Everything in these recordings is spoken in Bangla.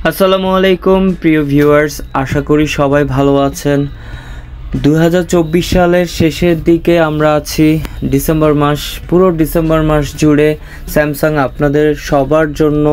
আসসালামু আলাইকুম প্রিয় ভিউয়ার্স, আশা করি সবাই ভালো আছেন। 2024 সালের শেষের দিকে আমরা আছি। ডিসেম্বর মাস, পুরো ডিসেম্বর মাস জুড়ে স্যামসাং আপনাদের সবার জন্য,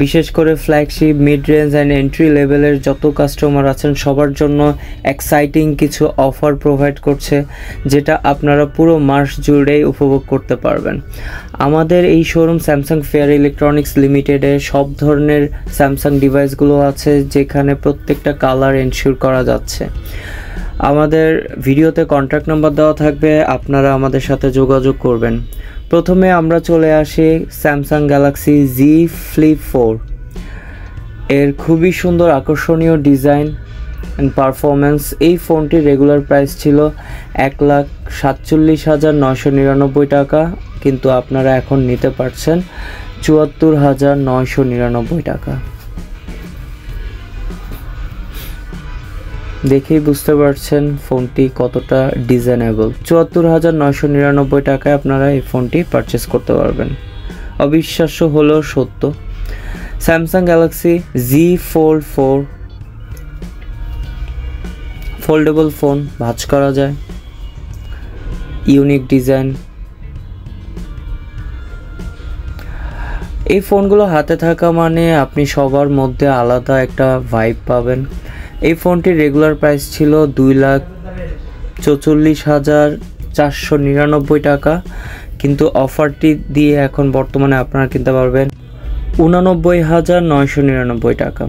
বিশেষ করে flagship, mid range and entry লেভেলের যত কাস্টমার আছেন সবার জন্য এক্সাইটিং কিছু অফার প্রোভাইড করছে, যেটা আপনারা পুরো মাস জুড়েই উপভোগ করতে পারবেন। আমাদের এই শোরুম স্যামসাং ফেয়ার ইলেকট্রনিক্স লিমিটেডে সব ধরনের স্যামসাং ডিভাইসগুলো আছে, যেখানে প্রত্যেকটা কালার এনশিওর করা যাচ্ছে। আমাদের ভিডিওতে কন্ট্যাক্ট নাম্বার দেওয়া থাকবে, আপনারা আমাদের সাথে যোগাযোগ করবেন। প্রথমে আমরা চলে আসি স্যামসাং গ্যালাক্সি জি ফ্লিপ 4 এর খুবই সুন্দর আকর্ষণীয় ডিজাইন অ্যান্ড পারফরমেন্স। এই ফোনটির রেগুলার প্রাইস ছিল 1,47,999 টাকা, কিন্তু আপনারা এখন নিতে পারছেন 74,999 টাকা। দেখেই বুঝতে পারছেন ফোনটি কতটা ডিজাইনেবল। 74,999 টাকায় আপনারা এই ফোনটি পারচেস করতে পারবেন। অবিশ্বাস্য হলেও সত্য। Samsung Galaxy Z fold 4 foldable phone, ভাঁজ করা যায়, ইউনিক ডিজাইন। এই ফোনগুলো হাতে থাকা মানে আপনি সবার মধ্যে আলাদা একটা ভাইব পাবেন। এই ফোনটির রেগুলার প্রাইস ছিল 2,44,499 টাকা, কিন্তু অফারটি দিয়ে এখন বর্তমানে আপনারা কিনতে পারবেন 89,999 টাকা।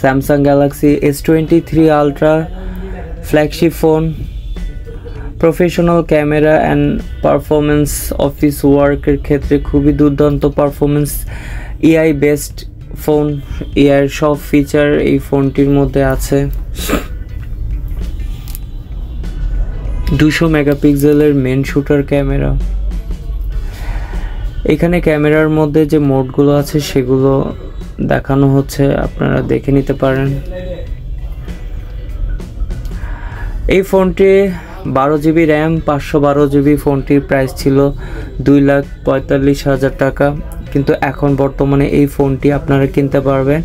Samsung Galaxy S23 ultra flagship phone, professional camera and performance, office ওয়ার্কের ক্ষেত্রে খুবই দুর্দান্ত performance, AI based phone. AI সব ফিচার এই ফোনটির মধ্যে আছে। 200 মেগাপিক্সেলের মেন শুটার ক্যামেরা। এখানে ক্যামেরার মধ্যে যে মোডগুলো আছে সেগুলো দেখানো হচ্ছে, আপনারা দেখে নিতে পারেন। এই ফোনটি 12 জিবি র্যাম, 512 জিবি। ফোনটির প্রাইস ছিল 2,45,000 টাকা, কিন্তু এখন বর্তমানে এই ফোনটি আপনারা কিনতে পারবেন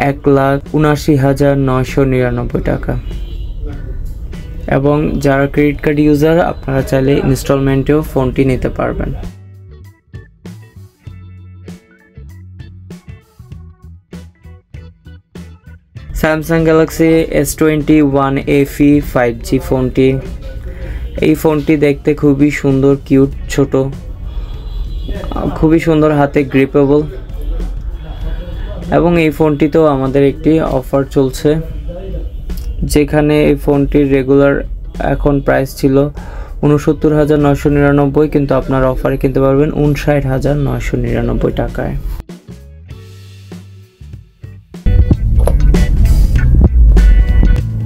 1,79,999 টাকা। এবং যারা ক্রেডিট কার্ড ইউজার, আপনারা চাইলে ইনস্টলমেন্টেও ফোনটি নিতে পারবেন। Samsung Galaxy S21 FE 5G ফোনটি, এই ফোনটি দেখতে খুবই সুন্দর, কিউট, ছোট, খুবই সুন্দর, হাতে গ্রিপেবল। এবং এই ফোনটিতেও আমাদের একটি অফার চলছে, যেখানে এই ফোনটির রেগুলার এখন প্রাইস ছিল 69,999, কিন্তু আপনারা অফারে কিনতে পারবেন 59,999 টাকায়।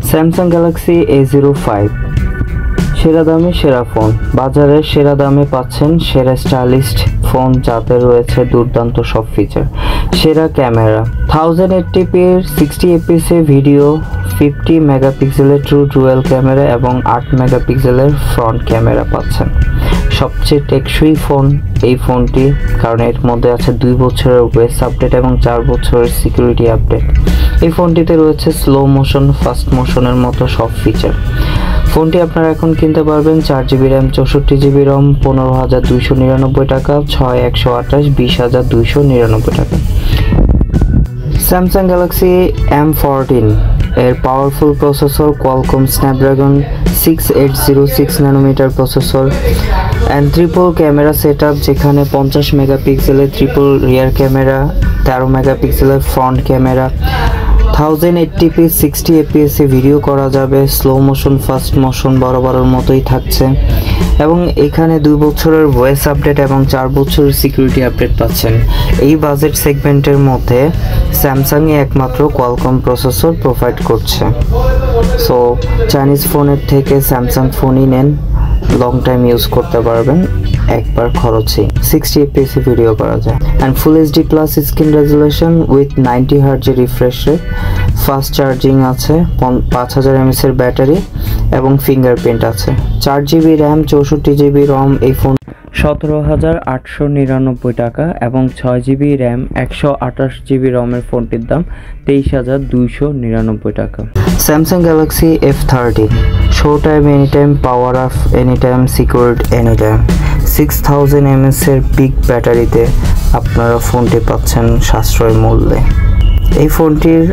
স্যামসাং গ্যালাক্সি A05 সেরা দামে সেরা ফোন, বাজারের সেরা দামে পাচ্ছেন সেরা স্টাইলিস্ট ফোন, যাতে রয়েছে দুর্দান্ত সব ফিচার। সেরা ক্যামেরা, 1080p 60 fps ভিডিও, 50 মেগাপিক্সেলের ট্রু ডুয়াল ক্যামেরা এবং 8 মেগাপিক্সেলের ফ্রন্ট ক্যামেরা পাচ্ছেন। সবচেয়ে টেকসই ফোন এই ফোনটি, কারণ এর মধ্যে আছে 2 বছরের ওয়েস আপডেট এবং 4 বছরের সিকিউরিটি আপডেট। এই ফোনটিতে রয়েছে স্লো মোশন, ফাস্ট মোশনের মতো সব ফিচার। ফোনটি আপনারা এখন কিনতে পারবেন 4 জিবি র্যাম, 64 জিবি রম, 15,299 টাকা, 6/128, 20,299 টাকা। স্যামসাং গ্যালাক্সি M14 এর powerful processor, Qualcomm Snapdragon 6806 nanometre processor and triple camera setup, যেখানে 50 মেগাপিক্সেলের ট্রিপল রিয়ার ক্যামেরা, 13 মেগাপিক্সেলের front camera, 1080p 60 fps video করা যাবে, স্লো মোশন, ফাস্ট মোশন বরাবরের মতোই থাকছে। এবং এখানে 2 বছরের ভয়েস আপডেট এবং 4 বছরের সিকিউরিটি আপডেট পাচ্ছেন। এই বাজেট সেগমেন্টের মধ্যে স্যামসাংই একমাত্র কোয়ালকম প্রসেসর প্রোভাইড করছে। সো চাইনিজ ফোনের থেকে স্যামসাং ফোনই নেন, লং টাইম ইউজ করতে পারবেন একবার খরচে। 60 fps ভিডিও করা যায় and full HD plus screen resolution with 90 Hz refresh rate, fast charging আছে, 5000 mAh এর ব্যাটারি এবং ফিঙ্গারপ্রিন্ট আছে। 4 জিবি র্যাম, 64 জিবি রম। এই ফোন 17,899 টাকা এবং 6GB র্যাম 128GB রমের ফোনটির দাম 23,299 টাকা। Samsung Galaxy F13 show time any time, power of any time, secured any time. 6000 mAh এর বিগ ব্যাটারিতে আপনারা ফোনটি পাচ্ছেন সাশ্রয় মূল্যে। এই ফোনটির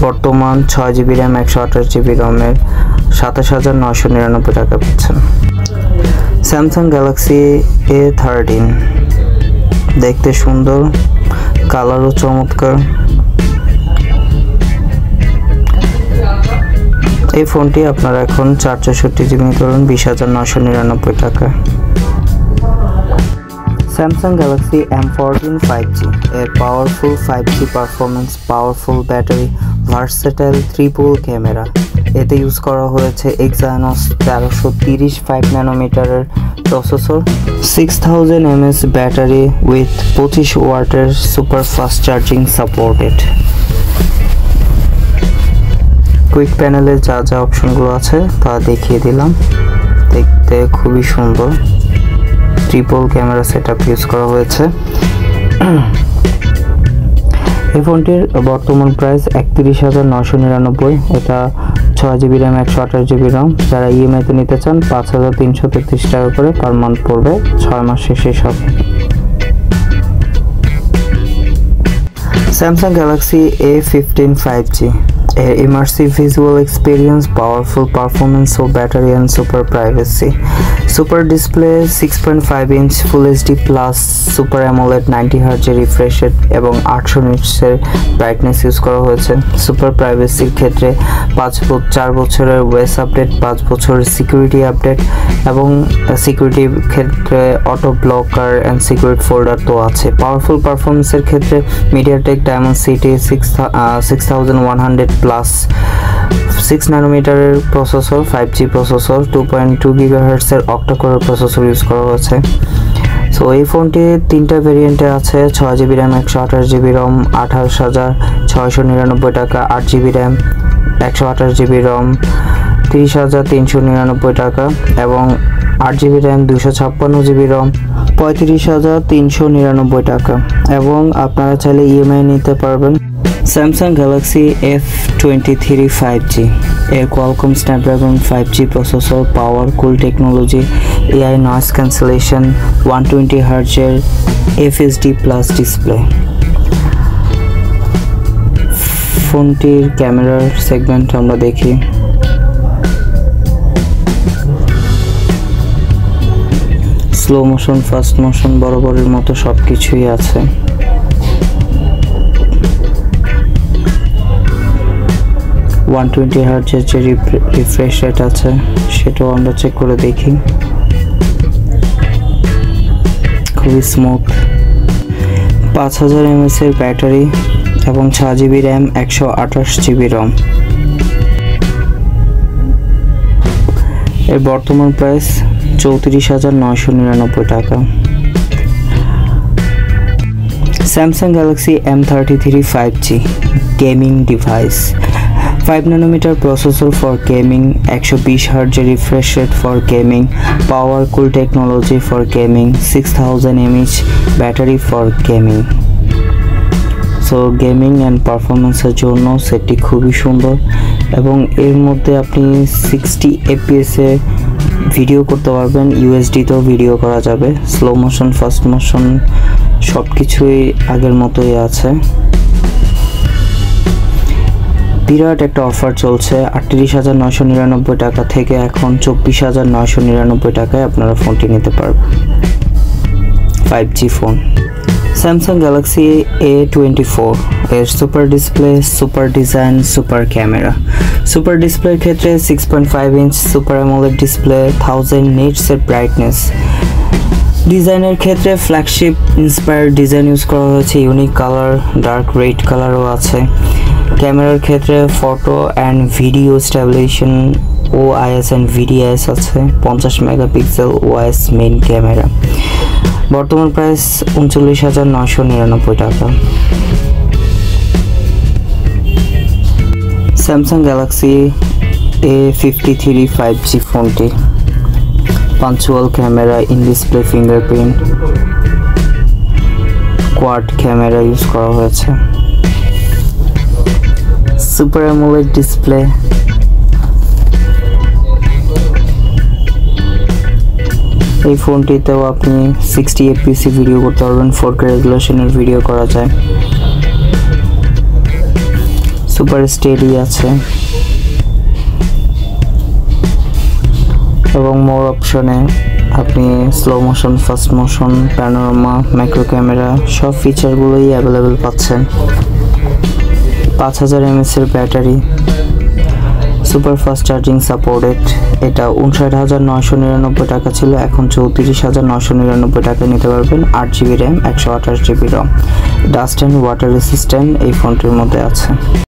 বর্তমান 6GB র্যাম 128GB রমের 27,999 টাকা পাচ্ছেন। স্যামসাং গ্যালাক্সি A13 দেখতে সুন্দর, কালারও চমৎকার। এই ফোনটি আপনারা এখন 464GB নিতে পারবেন 20,999 টাকা। স্যামসাং গ্যালাক্সি M14 5G এর powerful 5G performance, powerful battery, versatile triple camera, এতে ইউজ করা হয়েছে Exynos 1330 5 ন্যানোমিটারের প্রসেসর, 6000 mAh ব্যাটারি উইথ 25 ওয়াটের super fast charging supported. Quick প্যানেলে যা যা অপশনগুলো আছে তা দেখিয়ে দিলাম, দেখতে খুবই সুন্দর। ট্রিপল ক্যামেরা সেটআপ ইউজ করা হয়েছে। এই ফোনটির বর্তমান প্রাইস 31,999। এটা 6GB র্যাম 128GB রম। যারা ইএমআইতে নিতে চান 5,333 টাকা করে পার মান্থ পড়বে, 6 মাস শেষে সব। স্যামসাং গ্যালাক্সি A15 5G এর immersive visual experience, powerful performance ও battery and super privacy. Super display 6.5 inch full HD plus super AMOLED 90 হার্জের রিফ্রেশ রেট এবং 800 নিটসের ব্রাইটনেস ইউজ করা হয়েছে। সুপার প্রাইভেসির ক্ষেত্রে 4 বছরের ওয়েস আপডেট, 5 বছরের সিকিউরিটি আপডেট এবং সিকিউরিটির ক্ষেত্রে auto blocker and security folder তো আছে। পাওয়ারফুল পারফরমেন্সের ক্ষেত্রে মিডিয়াটেক ডায়মন্ডসিটি 6100 প্লাস 6 ন্যানোমিটারের প্রসেসর, 5G প্রসেসর, 2.2 GHz এর অক্টা কোরের প্রসেসর ইউজ করা হয়েছে। সো এই ফোনটি 3টা ভেরিয়েন্টে আছে, 6GB র্যাম 128GB রম 28,699 টাকা, 8GB র্যাম 128GB রম 30,399 টাকা এবং 8GB র্যাম 256GB রম 35,399 টাকা এবং আপনারা চাইলে ইএমআই নিতে পারবেন। স্যামসাং গ্যালাক্সি F23 5G এর Qualcomm Snapdragon 5G processor, power cool technology, AI noise cancellation, 120 হার্জের FHD প্লাস ডিসপ্লে। ফোনটির ক্যামেরার সেগমেন্ট আমরা দেখি। স্লো মোশন, ফাস্ট মোশন বরাবরের মতো সব কিছুই আছে। Hz যে রিফ্রেশ রেট আছে সেটাও আমরা চেক করে দেখি, খুবই স্মুথ। 5000 mAh এর ব্যাটারি এবং 6GB র্যাম 128GB রম। এর বর্তমান প্রাইস 34,999 টাকা। Samsung Galaxy M33 5G gaming device, 5 nanometer processor for gaming, 120 Hz refresh rate for gaming, power cool technology for gaming, 6000 mAh battery for gaming. So gaming and পারফরমেন্সের জন্য সেটটি খুবই সুন্দর এবং এর মধ্যে আপনি 60 fps এ ভিডিও করতে পারবেন, ইউএসডিতেও ভিডিও করা যাবে, স্লো মোশন, ফাস্ট মোশন সব কিছুই আগের মতোই আছে। বিরাট একটা অফার চলছে, 38,999 টাকা থেকে এখন 24,999 টাকায় আপনারা ফোনটি নিতে পারবেন। 5G phone Samsung Galaxy A24 এর super display, super design, super camera. Super ডিসপ্লের ক্ষেত্রে 6.5 inch super AMOLED display, 1000 nits এর ব্রাইটনেস। ডিজাইনের ক্ষেত্রে ফ্ল্যাগশিপ ইন্সপায়ার্ড ডিজাইন ইউজ করা হয়েছে, ইউনিক কালার, ডার্ক রেড কালারও আছে। ক্যামেরার ক্ষেত্রে photo and video stabilisation OIS and VDIS আছে, 50 মেগাপিক্সেল OIS মেইন ক্যামেরা। বর্তমান প্রাইস 39,999 টাকা। স্যামসাং গ্যালাক্সি A53 5G ফোনটি পাঞ্চুয়াল camera, in display fingerprint, quad camera use করা হয়েছে, সুপার অ্যামোলেড ডিসপ্লে, এই ফোনটিতেও আপনি 60 fps ভিডিও করতে পারবেন, 4K রেজুলেশনের ভিডিও করা যায়, সুপার স্টেডি আছে এবং মোর অপশনে আপনি slow motion, fast motion, panorama, macro camera সব ফিচারগুলোই অ্যাভেলেবেল পাচ্ছেন। 5000 mAh এর battery, super fast charging supported. এটা 59,999 টাকা ছিল, এখন 34,999 টাকায় নিতে পারবেন। 8GB RAM, 128GB ROM, dust and water resistant এই ফোনটির মধ্যে আছে।